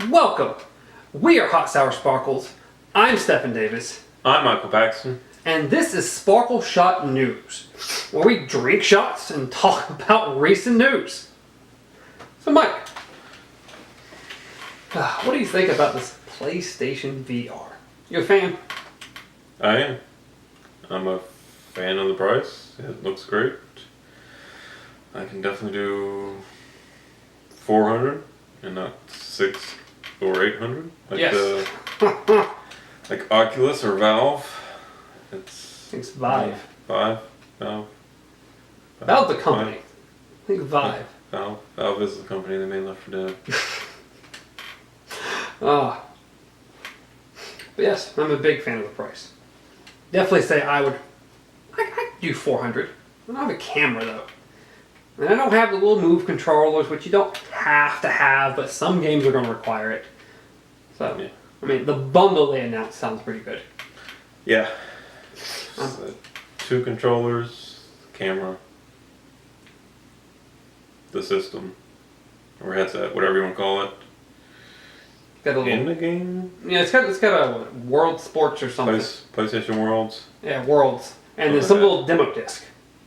Welcome. We are Hot Sour Sparkles. I'm Stephen Davis. I'm Michael Paxton. And this is Sparkle Shot News, where we drink shots and talk about recent news. So Mike, what do you think about this PlayStation VR? You a fan? I am. I'm a fan of the price. It looks great. I can definitely do 400 and not 600 or 800. Like Yes. like Oculus or Valve. It's Vive. Valve. Valve's the company. I think Vive. Valve is the company that made Left 4 Dead. But yes, I'm a big fan of the price. Definitely say I'd do 400. I don't have a camera though. And I don't have the little move controllers, which you don't have to have, but some games are going to require it. So, Yeah. I mean, the bundle they announced sounds pretty good. Yeah. So, 2 controllers, camera, the system, or headset, whatever you want to call it. Got a In little, the game? yeah, it's got a World Sports or something. PlayStation Worlds. Yeah, Worlds. And there's some little demo disc.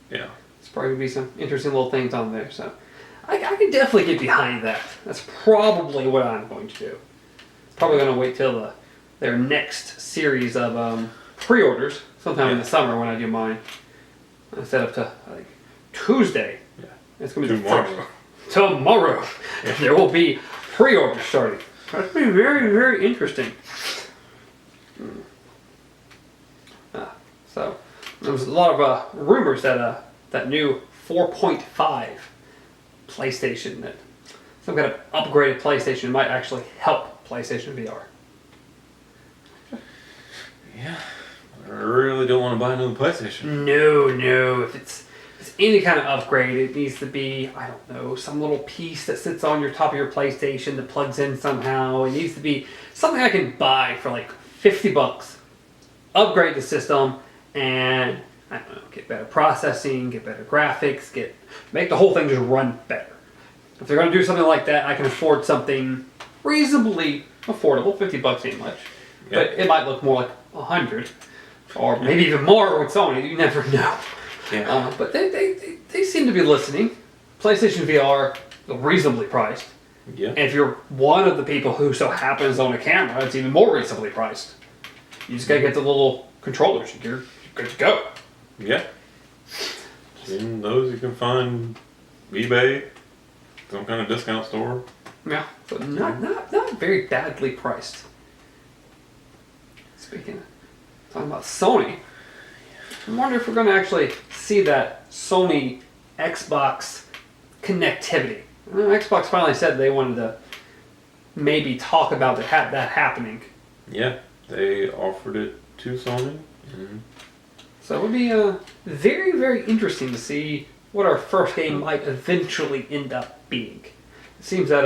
Yeah. There's probably going to be some interesting little things on there. So I can definitely get behind that. That's probably what I'm going to do. Probably going to wait till their next series of pre-orders sometime in the summer when I do mine. I set up to, I think, Tuesday. Yeah. It's going to be Tomorrow. the first. Tomorrow. There will be pre-orders starting. That's going to be very, very interesting. So, there was a lot of rumors that that new 4.5 PlayStation, that some kind of upgraded PlayStation might actually help PlayStation VR. Yeah. I really don't want to buy another PlayStation. No. If it's any kind of upgrade, it needs to be, I don't know, some little piece that sits on your top of your PlayStation that plugs in somehow. It needs to be something I can buy for like $50, upgrade the system, and I don't know, get better processing, get better graphics, make the whole thing just run better. If they're going to do something like that, I can afford something reasonably affordable. $50 ain't much, but it might look more like 100, or maybe even more with Sony. You never know. Yeah. But they seem to be listening. PlayStation VR, reasonably priced. Yeah. And if you're one of the people who so happens to own a camera, it's even more reasonably priced. You just gotta get the little controllers and you're good to go. Yeah. And those you can find eBay, some kind of discount store. Yeah. So not very badly priced. Speaking of talking about Sony, I wonder if we're going to actually see that Sony Xbox connectivity. Xbox finally said they wanted to maybe talk about that happening. Yeah, they offered it to Sony. Mm-hmm. So it would be very, very interesting to see what our first game might eventually end up being. It seems that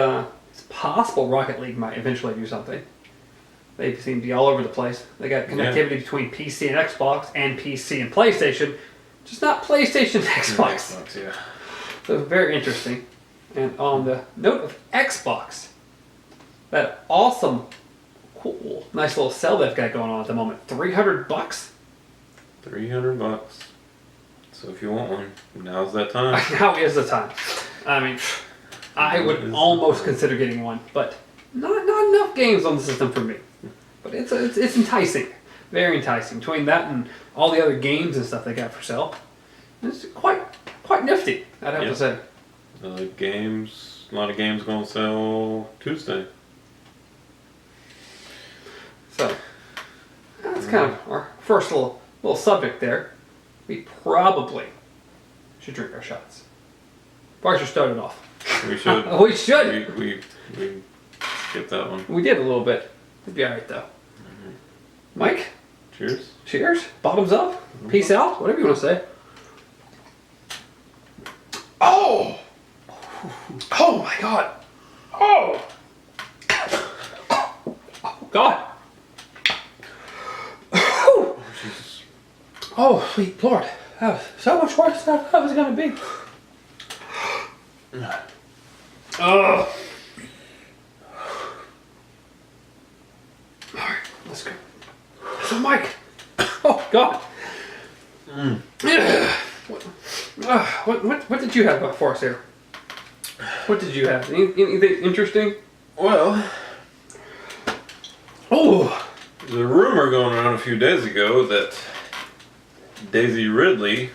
it's possible Rocket League might eventually do something. They seem to be all over the place. They got connectivity between PC and Xbox, and PC and PlayStation, just not PlayStation and Xbox. Yeah. So very interesting. And on the note of Xbox, that awesome, cool, nice little sale they've got going on at the moment. $300. $300. So if you want one, now's that time. Now is the time. I mean, I would almost consider getting one, but not enough games on the system for me. But it's enticing, very enticing. Between that and all the other games and stuff they got for sale, it's quite nifty, I'd have to say. A lot of games going to sell Tuesday. So that's kind of our first little subject there. We probably should drink our shots. Probably should start it off. We should. We should. We skipped that one. We did a little bit. It'd be alright though. Mike? Cheers. Cheers. Bottoms up. Peace out. Whatever you want to say. Oh! Oh my god. Oh! Oh god. Oh, Jesus. Oh, sweet Lord. That was so much worse than I thought it was going to be. All right, let's go. So, Mike. Oh God. Yeah. What did you have for us here? What did you have? Anything interesting? Well, Oh. there's a rumor going around a few days ago that Daisy Ridley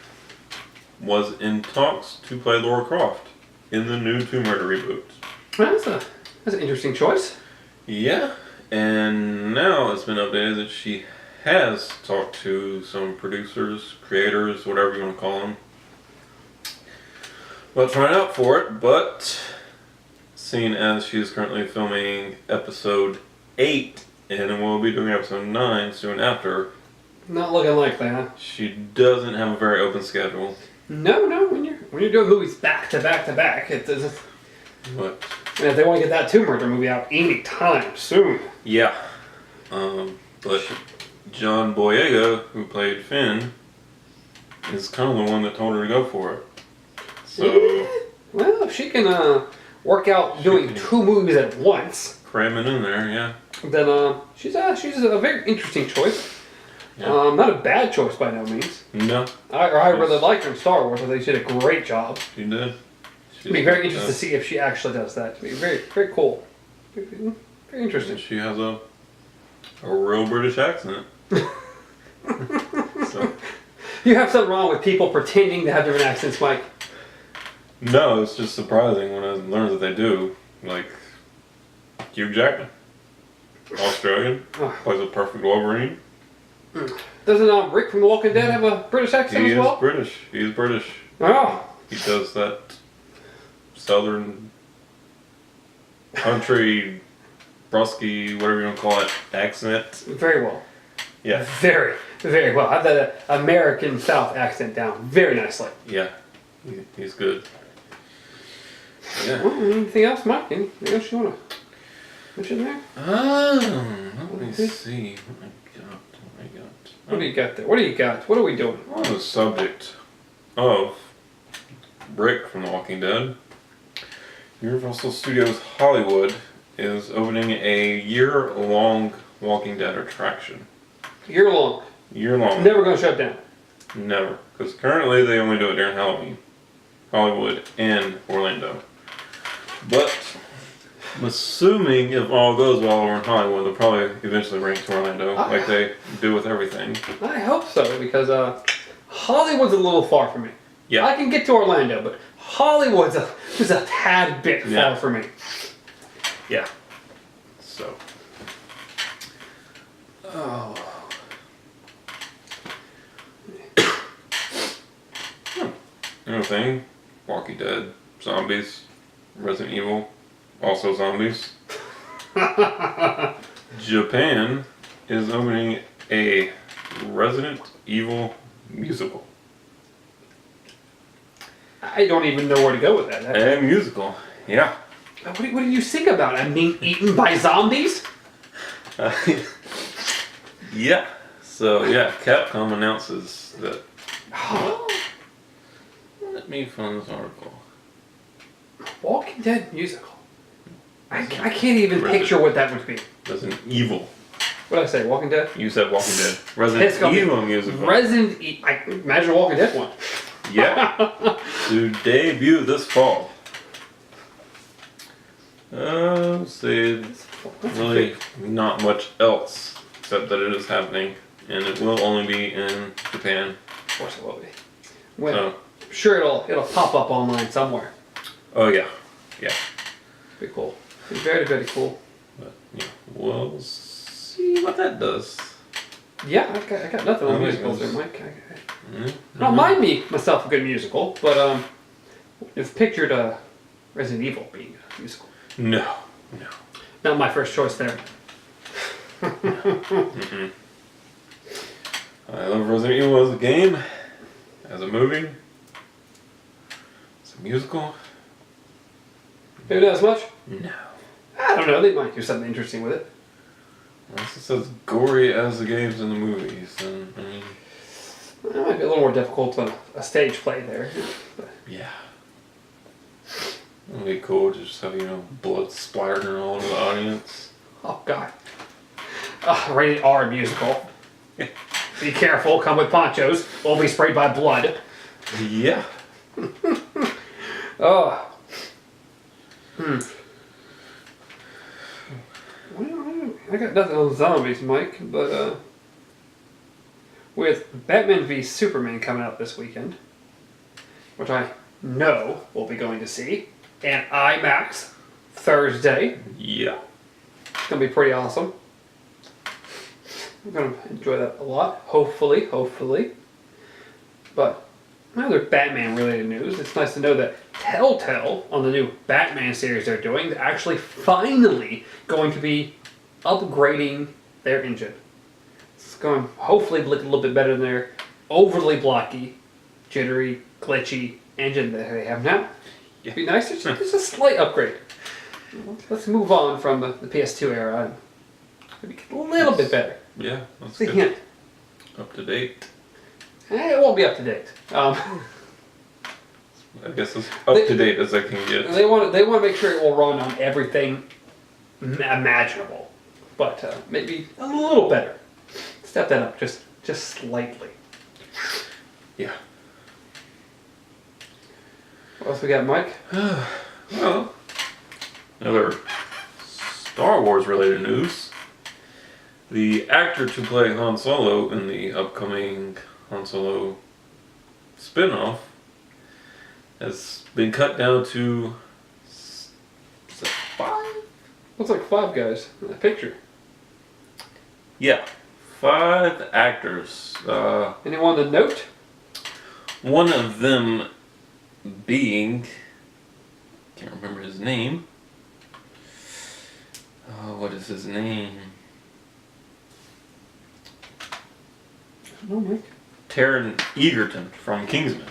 was in talks to play Lara Croft in the new Tomb Raider reboot. That's an interesting choice. Yeah, and now it's been updated that she has talked to some producers, creators, whatever you want to call them, about trying out for it, but seeing as she is currently filming episode 8 and will be doing episode 9 soon after, Not looking likely, huh? she doesn't have a very open schedule. No. When you're doing movies back to back to back, it doesn't. But And if they want to get that Tomb Raider movie out any time soon. yeah, but John Boyega, who played Finn, is kind of the one that told her to go for it. So Yeah. Well, if she can work out doing 2 movies at once, cram it in there, yeah. then she's a very interesting choice. Yeah. Not a bad choice by no means. No, I really liked her in Star Wars. I think she did a great job. she did. It'd be very interesting to see if she actually does that. It'd be very, very cool. Very interesting. She has a real British accent. So You have something wrong with people pretending to have different accents, Mike. no, it's just surprising when I learned that they do. Like Hugh Jackman, Australian, plays a perfect Wolverine. Doesn't Rick from The Walking Dead have a British accent He as is well? British. He is British. Oh. He does that southern country, brusky, whatever you want to call it, accent. Very well. Yeah, Very, very well. I have that American South accent down very nicely. yeah, he's good. Yeah. Well, anything else, Mike? Anything else you want to mention there? Let me see what I got. What do you got there? What do you got? What are we doing? On the subject of Rick from The Walking Dead, Universal Studios Hollywood is opening a year-long Walking Dead attraction. Year long. Year-long. Never going to shut down. Never. Because currently they only do it during Halloween. Hollywood and Orlando. But I'm assuming if all goes well over in Hollywood, they'll probably eventually bring it to Orlando, like they do with everything. I hope so, because Hollywood's a little far for me. Yeah. I can get to Orlando, but Hollywood's just a tad bit far for me. Yeah. So. Oh. Another thing, Walking Dead, zombies, Resident Evil, also zombies. Japan is opening a Resident Evil musical. I don't even know where to go with that. A musical, yeah. What do you think about it? I'm being eaten by zombies? Yeah. So yeah, Capcom announces that. Let me find this article. Walking Dead musical. I can't even picture what that would be. Resident Evil. What did I say? Walking Dead? You said Walking Dead. It's Resident gonna be Evil musical. Resident Evil. I imagine a Walking Dead one. Yeah. To debut this fall. Let's see. Really not much else except that it is happening, and it will only be in Japan. Of course it will be. When, So, sure, it'll pop up online somewhere. oh yeah, yeah. Be cool. Be very, very cool. But yeah, we'll see what that does. Yeah, I got nothing on Okay, musicals there, yes. Mike. Mm-hmm. I don't mind myself a good musical, but I've pictured Resident Evil being a musical. No. Not my first choice there. Mm-mm. I love Resident Evil as a game, as a movie, as a musical. Maybe not as much? No. I don't know, they might do something interesting with it. Unless it's as gory as the games and the movies, then I mean, It might be a little more difficult than a stage play there. But yeah. It'd be cool to just have, blood splattering all over the audience. oh god. Rated R musical. Be careful, come with ponchos. Will be sprayed by blood. Yeah. Oh. Well, I got nothing on zombies, Mike, but with Batman v Superman coming out this weekend, which I know we'll be going to see, and IMAX Thursday. Yeah. It's going to be pretty awesome. I'm going to enjoy that a lot, hopefully. But another Batman related news, it's nice to know that Telltale, on the new Batman series they're doing, is actually finally going to be upgrading their engine. It's going to hopefully look a little bit better than their overly blocky, jittery, glitchy engine that they have now. It'd be nice, just a slight upgrade. Let's move on from the PS2 era and maybe get a little bit better. Yeah, that's It's a good. hint. Up to date. It won't be up to date. I guess as up to date as I can get. They want to make sure it will run on everything imaginable, but maybe a little better. Step that up just slightly. Yeah. What else we got, Mike? Well, another Star Wars related news. The actor to play Han Solo in the upcoming Han Solo spin-off has been cut down to, is it 5? Looks like 5 guys in that picture. Yeah, 5 actors. Anyone to note? One of them being, can't remember his name. What is his name? No, Mike. Taron Egerton from Kingsman.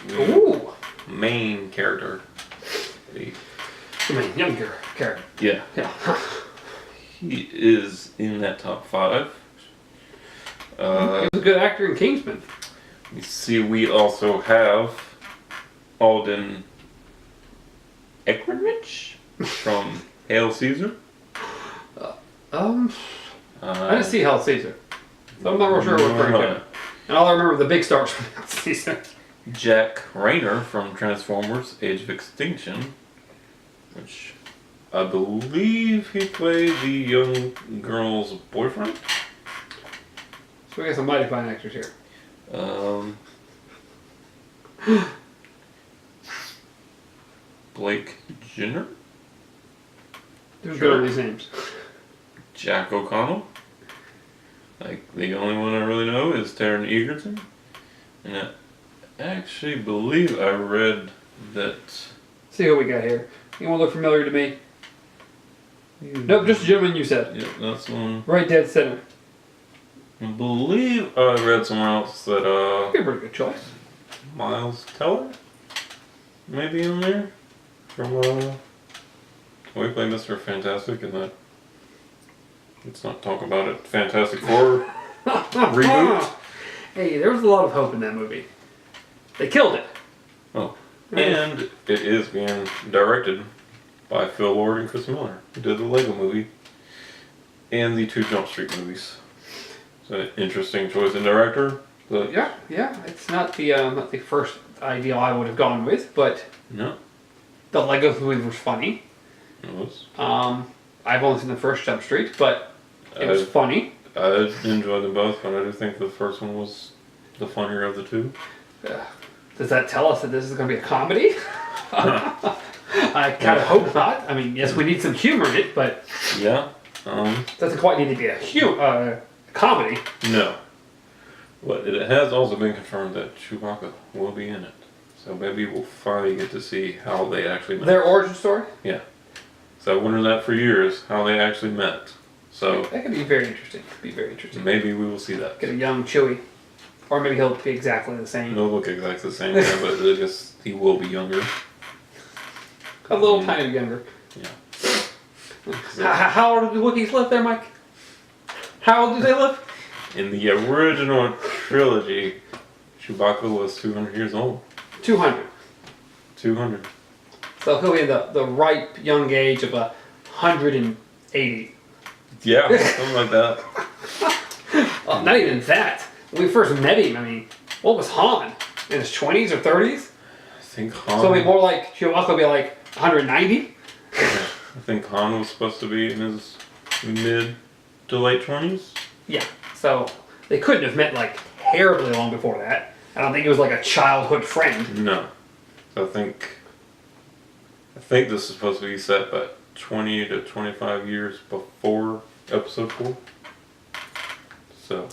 The Ooh. main character. The- I mean, younger character. Yeah. Yeah. He is in that top 5. He was a good actor in Kingsman. You see, we also have Alden Ehrenreich from Hail Caesar. I didn't see Hell Caesar, so I'm not real sure what we're referring to. And all I remember are the big stars from Hell Caesar. Jack Rayner from Transformers: Age of Extinction, which I believe he played the young girl's boyfriend. So we got some mighty fine actors here. Blake Jenner, Who's good on these names? Jack O'Connell. Like, the only one I really know is Taron Egerton. And I actually believe I read that. See who we got here. Anyone look familiar to me? Nope, just the gentleman you said. Yeah, that's one. Right dead center. I believe I read somewhere else that Be a pretty good choice. Miles Teller maybe in there from we played Mr. Fantastic in that. Let's not talk about it. Fantastic Four reboot. Hey, there was a lot of hope in that movie. They killed it. Oh, and it is being directed by Phil Lord and Chris Miller, who did the Lego Movie and the 2 Jump Street movies. It's an interesting choice in director. But Yeah. It's not the first idea I would have gone with, but no, the Lego movie was funny. it was. I've only seen the first Jump Street, but it was funny. I enjoyed them both, but I do think the first one was the funnier of the 2. Does that tell us that this is going to be a comedy? I kind of hope not. I mean, yes, we need some humor in it, but Yeah. it doesn't quite need to be a comedy. No. But it has also been confirmed that Chewbacca will be in it. So maybe we'll finally get to see how they actually met. Their origin story? Yeah. So I wondered that for years, how they actually met. So That could be very interesting. maybe we will see that. Get a young Chewie. Or maybe he'll be exactly the same. He'll look exactly the same, yeah, but it just he will be younger. A little tiny younger. Yeah. How old do the Wookiees live there, Mike? How old do they live? In the original trilogy, Chewbacca was 200 years old. 200. 200. So he'll be the ripe young age of 180. Yeah, something like that. Not even that. When we first met him, I mean, what was Han? In his 20s or 30s? I think Han. So it'll be more like, Chewbacca will be like 190? I think Han was supposed to be in his mid to late 20s. Yeah. So they couldn't have met like terribly long before that. I don't think it was like a childhood friend. No. So I think this is supposed to be set about 20 to 25 years before episode 4. So.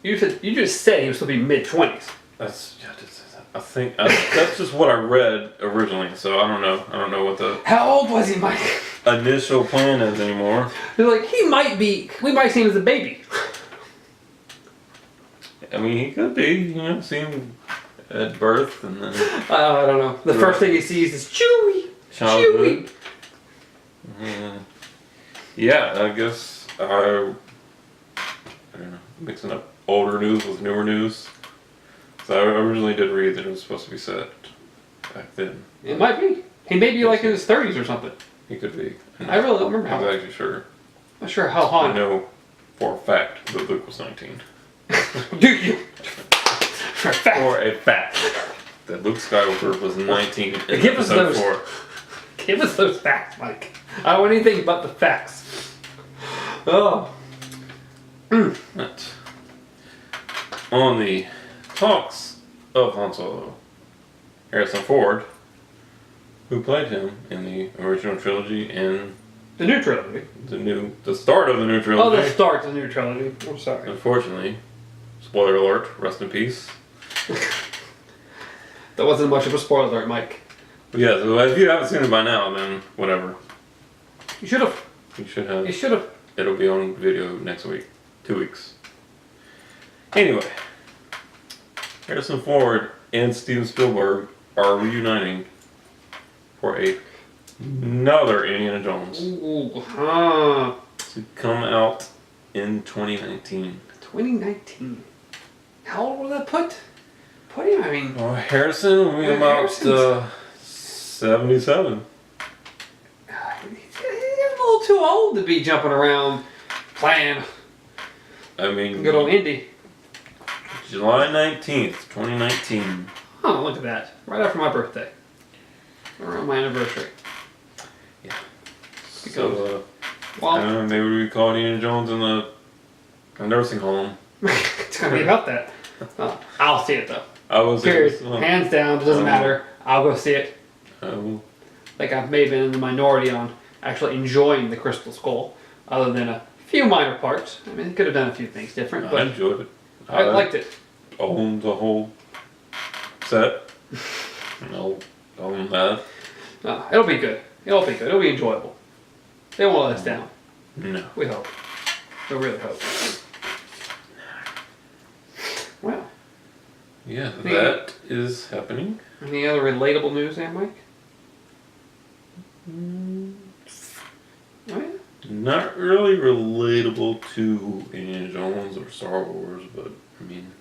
You just said he was supposed to be mid-20s. I think that's just what I read originally. So I don't know. I don't know what the How old was he, Mike? initial plan is anymore. They're like, we might see him as a baby. I mean, he could be. You know, see him at birth and then I don't know. The first thing he sees is Chewie. childhood. Yeah, I guess I don't know, mixing up older news with newer news. So I originally did read that it was supposed to be set back then. It might be. He may be like in his 30s or something. He could be. I really don't remember I'm how. not actually sure. Not sure how I Han. know for a fact that Luke was 19. Do you? For a fact. For a fact that Luke Skywalker was 19 in Give us episode those. 4. Give us those facts, Mike. I don't want anything but the facts. Oh. But on the talks of Han Solo, Harrison Ford, who played him in the original trilogy and The new trilogy. the start of the new trilogy. Oh, the start of the new trilogy. I'm sorry. Unfortunately, spoiler alert, rest in peace. That wasn't much of a spoiler alert, Mike. But yeah, so if you haven't seen it by now, then whatever. You should have. You should have. You should have. It'll be on video next week. 2 weeks. Anyway, Harrison Ford and Steven Spielberg are reuniting for another Indiana Jones Ooh, to come out in 2019. 2019. How old will that put him? I mean, Oh, Harrison will be about 77. he's a little too old to be jumping around playing I mean, good old Indy. July 19th, 2019. Oh, look at that. Right after my birthday. Around my anniversary. Yeah. So, I well, don't know, maybe we call Indiana Jones in a nursing home. it's going to be about that. I'll see it, though. I was Period. Hands down. It doesn't matter. I'll go see it. Like I may have been in the minority on actually enjoying the Crystal Skull, other than a few minor parts. I mean, he could have done a few things different, I but enjoyed it. I liked it. Owned the whole set. No, own that. It'll be good. It'll be good. It'll be enjoyable. They won't let us down. No. We hope. We really hope. Well, Yeah, that is happening. any other relatable news there, Mike? Oh, yeah. Not really relatable to Indiana Jones or Star Wars, but I mean,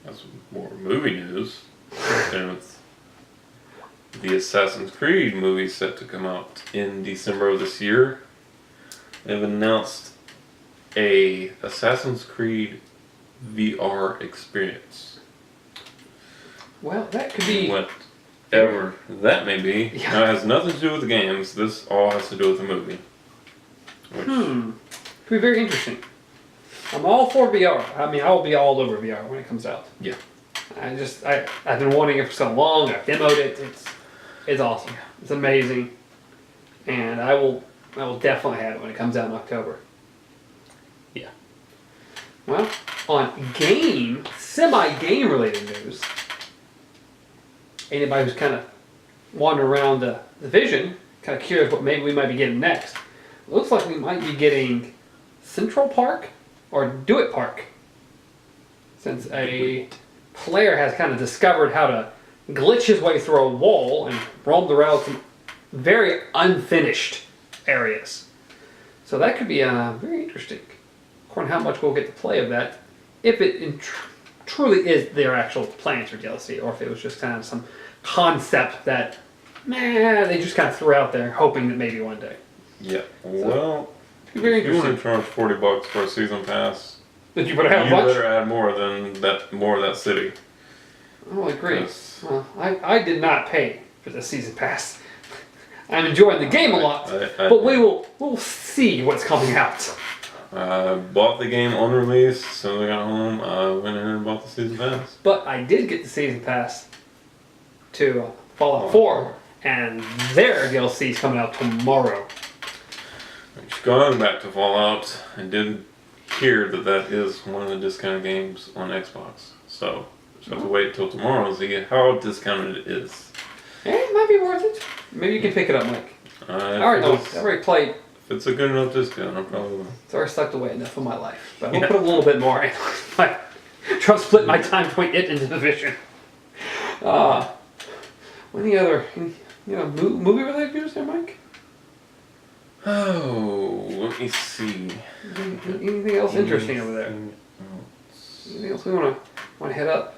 that's more movie news. And with the Assassin's Creed movie set to come out in December of this year, they've announced a Assassin's Creed VR experience. Well, that could be. Whatever that may be. Yeah. Now, it has nothing to do with the games. This all has to do with the movie. Which, Could be very interesting. I'm all for VR. I mean, I will be all over VR when it comes out. Yeah. I've been wanting it for so long. I've demoed it. It's awesome. It's amazing, and I will definitely have it when it comes out in October. Yeah. Well, on semi-game related news, anybody who's kind of wandering around the Vision, kind of curious what maybe we might be getting next. Looks like we might be getting Central Park or Do It Park, since a player has kind of discovered how to glitch his way through a wall and roam around some very unfinished areas. So that could be very interesting. According to how much we'll get to play of that, if it truly is their actual plans for DLC, or if it was just kind of some concept that Nah, they just kind of threw out there, hoping that maybe one day. Yeah. Well, It'd be very if you want interesting. to charge $40 for a season pass, Did you put out you much? better add more than that. More of that city. Oh, I agree. 'Cause Well, I did not pay for the season pass. I'm enjoying the game a lot, but we'll see what's coming out. I bought the game on release, so I got home. I went in and bought the season pass. But I did get the season pass to Fallout 4, and their DLC is coming out tomorrow. Just going back to Fallout, I did hear that that is one of the discounted games on Xbox. So just have to wait till tomorrow to see how discounted it is. It might be worth it. Maybe you can pick it up, Mike. I already know. I've already played. If it's a good enough discount, I probably will. It's already sucked away enough of my life. But we'll put a little bit more in. Like, try to split my time between it and Division. Any other movie related news there, Mike? Oh, let me see. Anything else interesting over there? Anything else we want to hit up?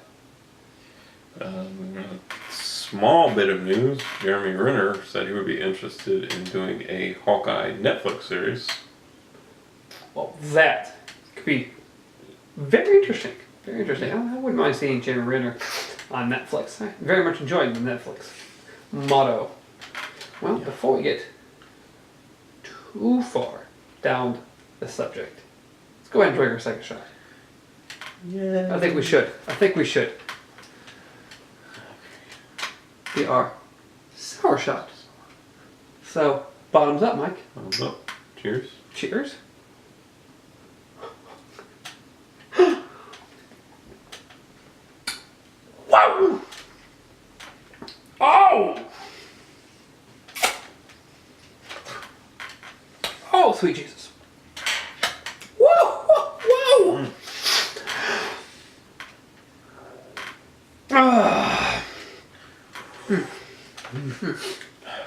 Small bit of news. Jeremy Renner said he would be interested in doing a Hawkeye Netflix series. Well, that could be very interesting. Very interesting. I wouldn't mind seeing Jeremy Renner on Netflix. I very much enjoyed the Netflix motto. Well, before we get too far down the subject, let's go ahead and drink our second shot. Yeah. I think we should. Be our sour shot. So, bottoms up, Mike. Thumbs up. Cheers. Cheers. Wow! Oh! Oh, sweet Jesus. Whoa! Whoa! Whoa! Ah.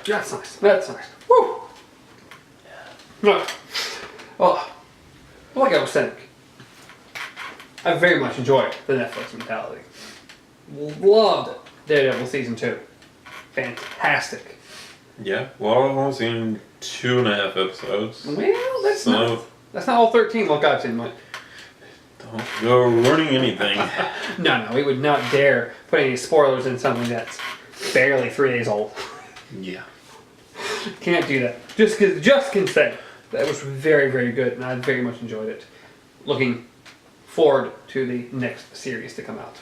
That's nice. That's nice. Woo! No. Oh, like I was saying, I very much enjoyed the Netflix mentality. Loved it. Daredevil season 2. Fantastic. Yeah. Well, I've only seen 2.5 episodes. Well, that's not all 13 like I've seen, Mike. Don't go ruining anything. No, we would not dare put any spoilers in something that's barely 3 days old. Yeah. Can't do that. Just can say that was very, very good, and I very much enjoyed it. Looking forward to the next series to come out,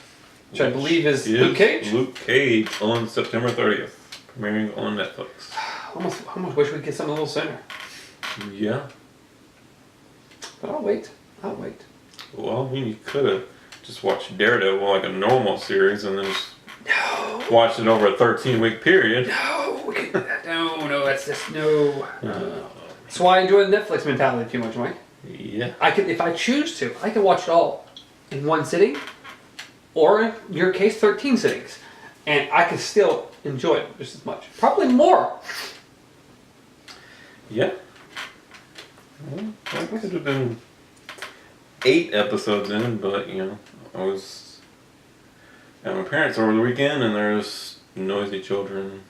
which I believe is Luke Cage. Luke Cage on September 30th, premiering on Netflix. Almost wish we'd get something a little sooner. Yeah. But I'll wait. Well, I mean, you could have just watched Daredevil like a normal series and then just watched it over a 13-week period. No, we can't do that. No, that's just no. That's why I enjoy the Netflix mentality too much, Mike. Yeah. I could, if I choose to, I can watch it all in one sitting, or in your case, 13 sittings, and I can still enjoy it just as much. Probably more. Yeah. Well, that could have been 8 episodes in, but I was at my parents' over the weekend, and there's noisy children.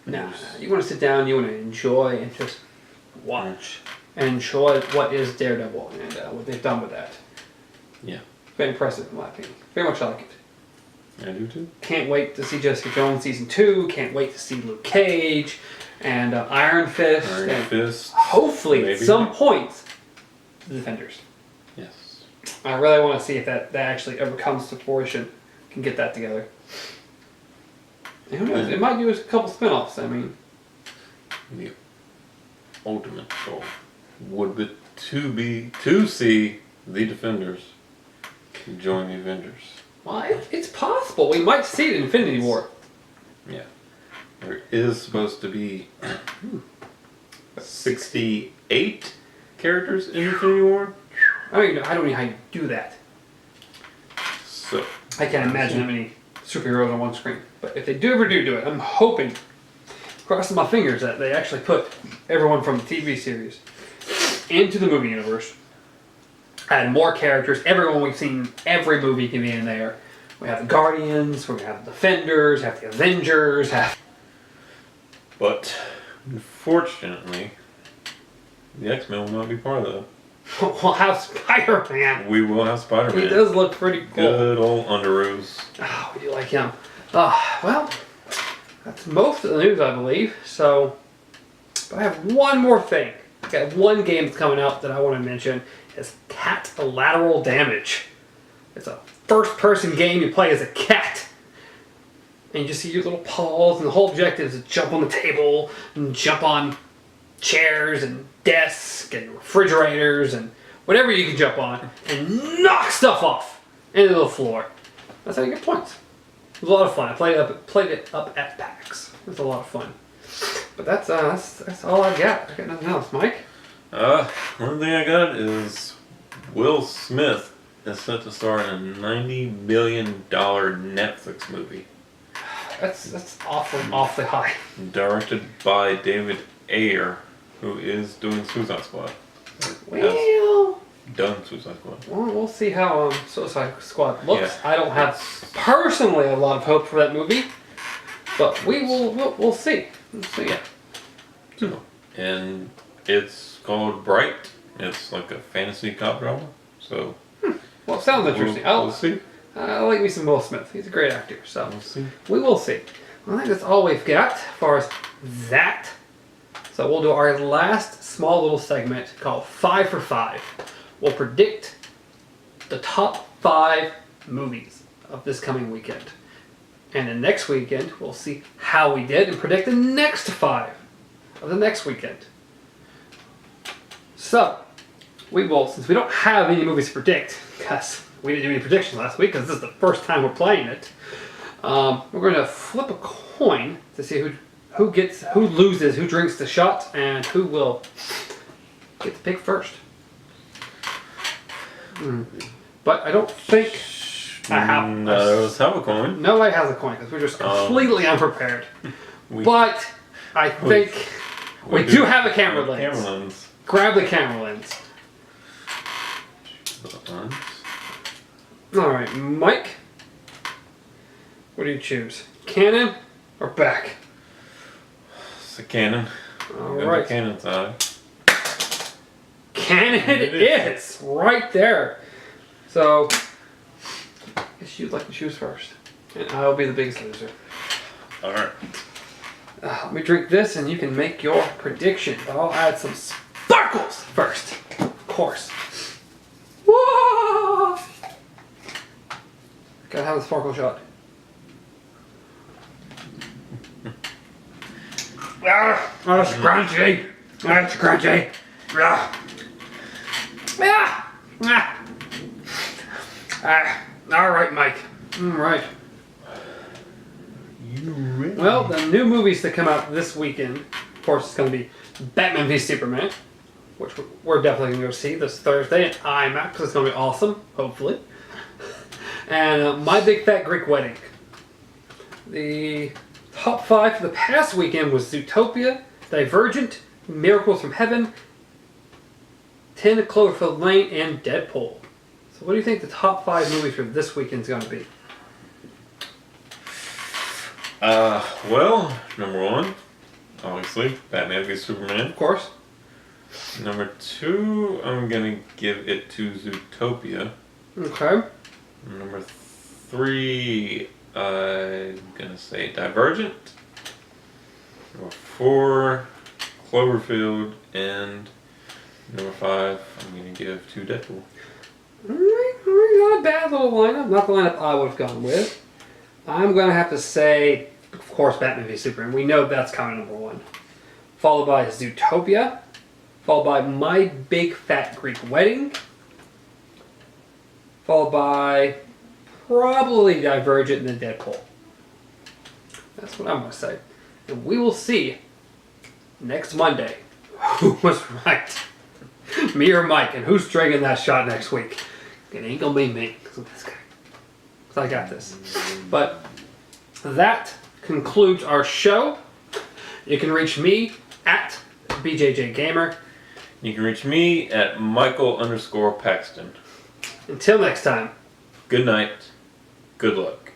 No, you want to sit down, you want to enjoy and just watch and enjoy what is Daredevil and what they've done with that. Yeah. Very impressive in my opinion. Very much like it. I do too. Can't wait to see Jessica Jones season 2. Can't wait to see Luke Cage and Iron Fist. Iron Fist. Hopefully, maybe. at some point, the Defenders. Yes. I really want to see if that actually ever comes to fruition. Can get that together. And who knows? It might do a couple spin-offs. I mean, The ultimate goal would be to see the Defenders join the Avengers. well, it's possible. We might see it in Infinity War. Yeah. There is supposed to be 68 characters in Infinity War. I don't know how you do that. So I can't imagine how many superheroes on one screen. But if they do ever do it, I'm hoping, crossing my fingers, that they actually put everyone from the TV series into the movie universe. Add more characters. Everyone we've seen, every movie can be in there. We have the Guardians, we're going to have the Defenders, have the Avengers, have... But unfortunately, the X-Men will not be part of that. We'll have Spider-Man. We will have Spider-Man. He does look pretty cool. Good old Underoos. Oh, we do like him. Well, that's most of the news, I believe. So, but I have one more thing. I got one game that's coming out that I want to mention. It's Cat Lateral Damage. It's a first-person game. You play as a cat. And you just see your little paws, and the whole objective is to jump on the table and jump on chairs and desks and refrigerators and whatever you can jump on and knock stuff off into the floor. That's how you get points. It was a lot of fun. I played it up at PAX. It was a lot of fun. But that's all I got. I got nothing else. Mike? One thing I got is Will Smith is set to star in a $90 million Netflix movie. That's awfully high. Directed by David Ayer, who is doing Suicide Squad. Well, Done Suicide Squad. we'll see how Suicide Squad looks. Yeah. I don't have personally a lot of hope for that movie, but we'll see. We'll see. Yeah. So, and it's called Bright. It's like a fantasy cop drama. So. Well, it sounds interesting. We'll see. I like me some Will Smith. He's a great actor. So We'll see. we will see. Well, I think that's all we've got as far as that. So we'll do our last small little segment called 5 for 5. We'll predict the top 5 movies of this coming weekend. And then next weekend, we'll see how we did and predict the next 5 of the next weekend. So, we will, since we don't have any movies to predict, because we didn't do any predictions last week, because this is the first time we're playing it, we're going to flip a coin to see who loses, who drinks the shot, and who will get to pick first. But I don't think I have. Let's have a coin. Nobody has a coin because we're just completely unprepared. But I think we do have a camera lens. Grab the camera lens. All right, Mike. What do you choose? Canon or back? It's a Canon. All right. Canon side. Canon it is right there. So, I guess you'd like to choose first, and I'll be the biggest loser. All right. Let me drink this, and you can make your prediction. But I'll add some sparkles first, of course. Whoa! Gotta have a sparkle shot. That's crunchy. That's crunchy. All right, Mike. All right. You ready? Well, the new movies that come out this weekend, of course, it's going to be Batman v Superman, which we're definitely going to go see this Thursday at IMAX. It's going to be awesome, hopefully. And My Big Fat Greek Wedding. The top 5 for the past weekend was Zootopia, Divergent, Miracles from Heaven, 10 Cloverfield Lane, and Deadpool. So what do you think the top 5 movies for this weekend is going to be? Well, number 1, obviously, Batman v Superman. Of course. Number 2, I'm gonna give it to Zootopia. Okay. Number 3, I'm gonna say Divergent. Number 4, Cloverfield, and number 5, I'm gonna give to Deadpool. Alright, not a bad little lineup. Not the lineup I would have gone with. I'm going to have to say, of course, Batman v Superman. We know that's coming number 1. Followed by Zootopia. Followed by My Big Fat Greek Wedding. Followed by probably Divergent and then Deadpool. That's what I'm going to say. And we will see next Monday who was right. Me or Mike, and who's drinking that shot next week. It ain't going to be me. Because I got this. But that concludes our show. You can reach me at BJJ Gamer. You can reach me at Michael_Paxton. Until next time. Good night. Good luck.